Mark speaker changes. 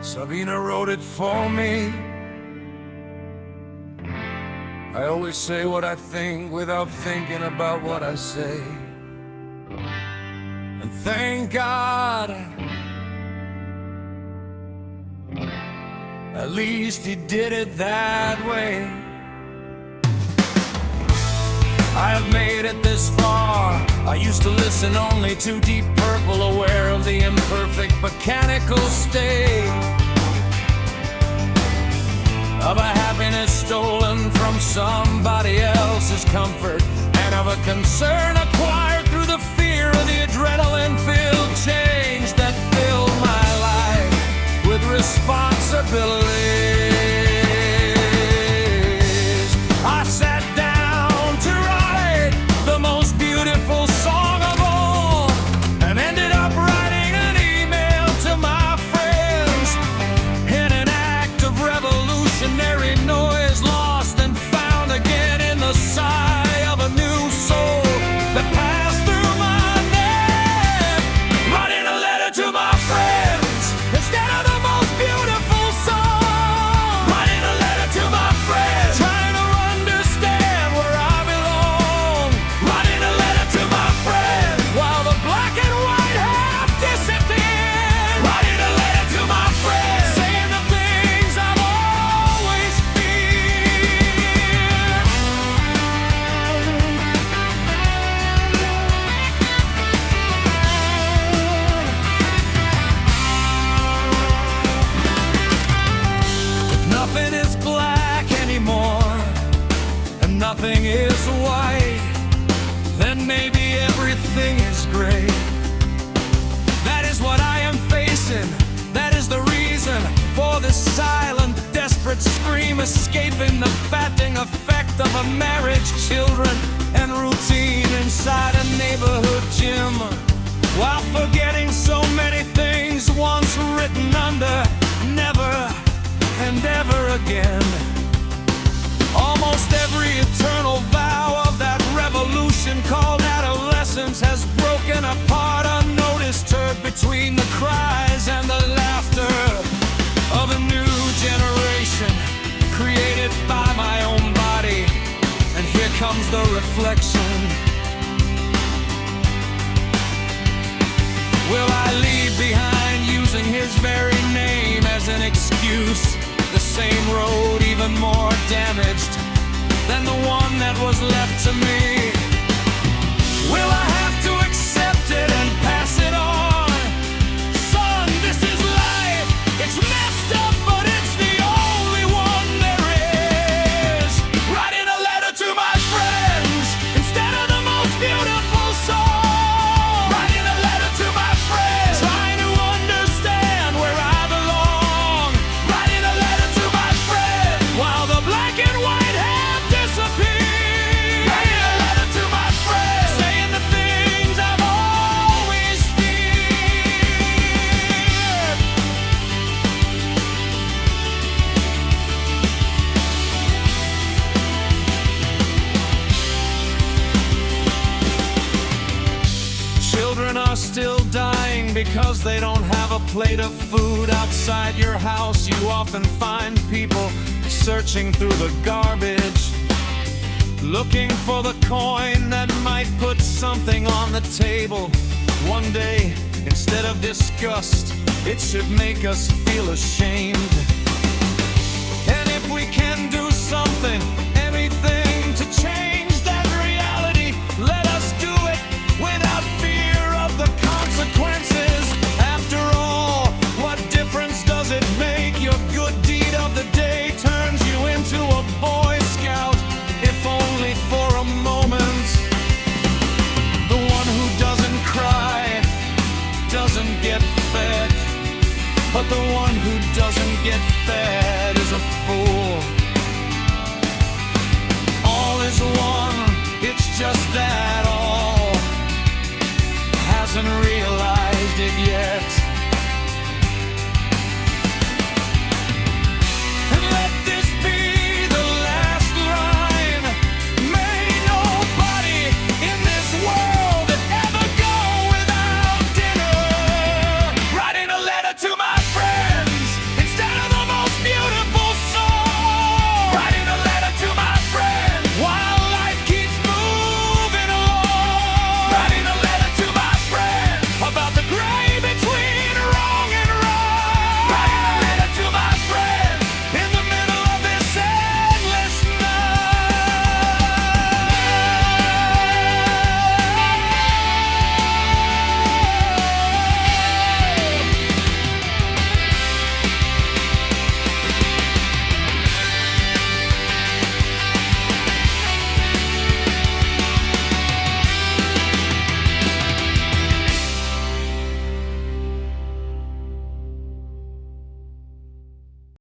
Speaker 1: Sabina wrote it for me. I always say what I think without thinking about what I say. And thank God, at least he did it that way. I have made it this far. I used to listen only to Deep Purple, aware of the imperfect mechanical state of a happiness stolen from somebody else's comfort, and of a concern acquired through the fear of the adrenaline-filled change that filled my life with responsibilities. I sat down to write the most beautiful song of all, and ended up writing an email to my friends in an act of revolutionary noise, lost and found again in the sigh of a new soul that passed through my neck. Writing a letter to my friends instead of the most beautiful song. Writing a letter to my friends, trying to understand where I belong. Writing a letter to my friends while the black and white have disappeared. Writing a letter to my friends, saying the things I've always feared. If nothing is black anymore and nothing is white, then maybe everything is gray. That is what I am facing. That is the reason for this silent, desperate scream, escaping the fattening effect of a marriage, children, and routine inside a neighborhood gym, while forgetting so many things once written under never and ever again. Almost every eternal vow of that revolution called adolescence has broken apart unnoticed, heard between the cries and the laughter of a new generation created by my own body. And here comes the reflection. Will I leave behind, using his very name as an excuse, the same road even more damaged than the one that was left to me? Will I have to accept it and pass it on? Son, this is life. It's messed up, but it's the only one there is. Writing a letter to my friends instead of the most beautiful song. Writing a letter to my friends, trying to understand where I belong. Writing a letter to my friends while the black and white have disappeared. Writing a letter to my friends, saying the things I've always feared. Children are still dying because they don't have a plate of food outside your house. You often find people searching through the garbage, looking for the coin that might put something on the table. One day, instead of disgust, it should make us feel ashamed. And if we can do something, anything to change that reality, let us do it without fear of the consequences. After all, what difference does it make? Your good deed of the day turns you into a Boy Scout, if only for a moment. The one who doesn't cry doesn't get fed, but the one who doesn't get fed